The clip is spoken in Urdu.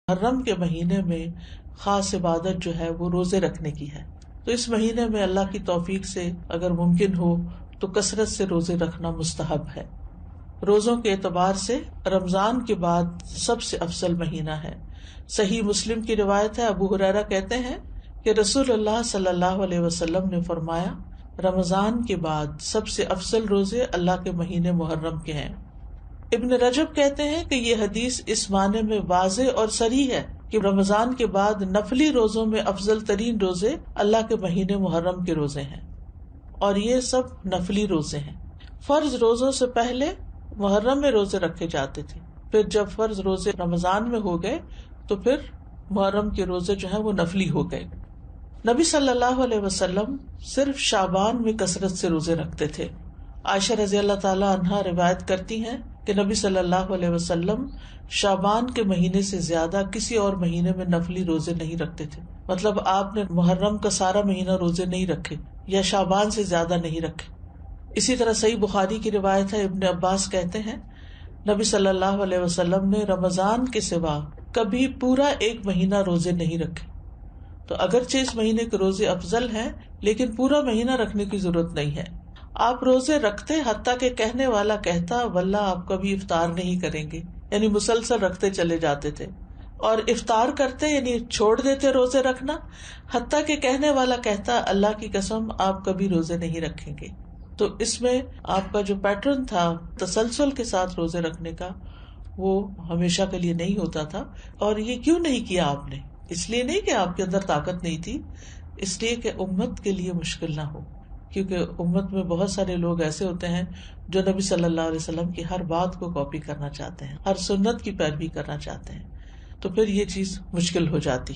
محرم کے مہینے میں خاص عبادت جو ہے وہ روزے رکھنے کی ہے. تو اس مہینے میں اللہ کی توفیق سے اگر ممکن ہو تو کثرت سے روزے رکھنا مستحب ہے. روزوں کے اعتبار سے رمضان کے بعد سب سے افضل مہینہ ہے. صحیح مسلم کی روایت ہے، ابو ہریرہ کہتے ہیں کہ رسول اللہ صلی اللہ علیہ وسلم نے فرمایا، رمضان کے بعد سب سے افضل روزے اللہ کے مہینے محرم کے ہیں. ابن رجب کہتے ہیں کہ یہ حدیث اس معنی میں واضح اور صریح ہے کہ رمضان کے بعد نفلی روزوں میں افضل ترین روزے اللہ کے مہینے محرم کے روزے ہیں، اور یہ سب نفلی روزے ہیں. فرض روزوں سے پہلے محرم میں روزے رکھے جاتے تھے، پھر جب فرض روزے رمضان میں ہو گئے تو پھر محرم کے روزے جو ہیں وہ نفلی ہو گئے. نبی صلی اللہ علیہ وسلم صرف شعبان میں کثرت سے روزے رکھتے تھے. عائشہ رضی اللہ تعالی عنہا روایت کرتی ہیں کہ نبی صلی اللہ علیہ وسلم شعبان کے مہینے سے زیادہ کسی اور مہینے میں نفلی روزے نہیں رکھتے تھے. مطلب آپ نے محرم کا سارا مہینہ روزے نہیں رکھے یا شعبان سے زیادہ نہیں رکھے. اسی طرح صحیح بخاری کی روایت ہے، ابن عباس کہتے ہیں نبی صلی اللہ علیہ وسلم نے رمضان کے سوا کبھی پورا ایک مہینہ روزے نہیں رکھے. تو اگرچہ اس مہینے کے روزے افضل ہیں لیکن پورا مہینہ رکھنے کی ضرورت نہیں ہے. آپ روزے رکھتے حتیٰ کہ کہنے والا کہتا واللہ آپ کبھی افطار نہیں کریں گے، یعنی مسلسل رکھتے چلے جاتے تھے. اور افطار کرتے یعنی چھوڑ دیتے روزے رکھنا حتیٰ کہ کہنے والا کہتا اللہ کی قسم آپ کبھی روزے نہیں رکھیں گے. تو اس میں آپ کا جو پیٹرن تھا تسلسل کے ساتھ روزے رکھنے کا وہ ہمیشہ کے لیے نہیں ہوتا تھا. اور یہ کیوں نہیں کیا آپ نے؟ اس لیے نہیں کہ آپ کے اندر طاقت نہیں تھی، اس لیے کہ امت کے لیے مشکل نہ ہو. کیونکہ امت میں بہت سارے لوگ ایسے ہوتے ہیں جو نبی صلی اللہ علیہ وسلم کی ہر بات کو کاپی کرنا چاہتے ہیں، ہر سنت کی پیروی کرنا چاہتے ہیں، تو پھر یہ چیز مشکل ہو جاتی.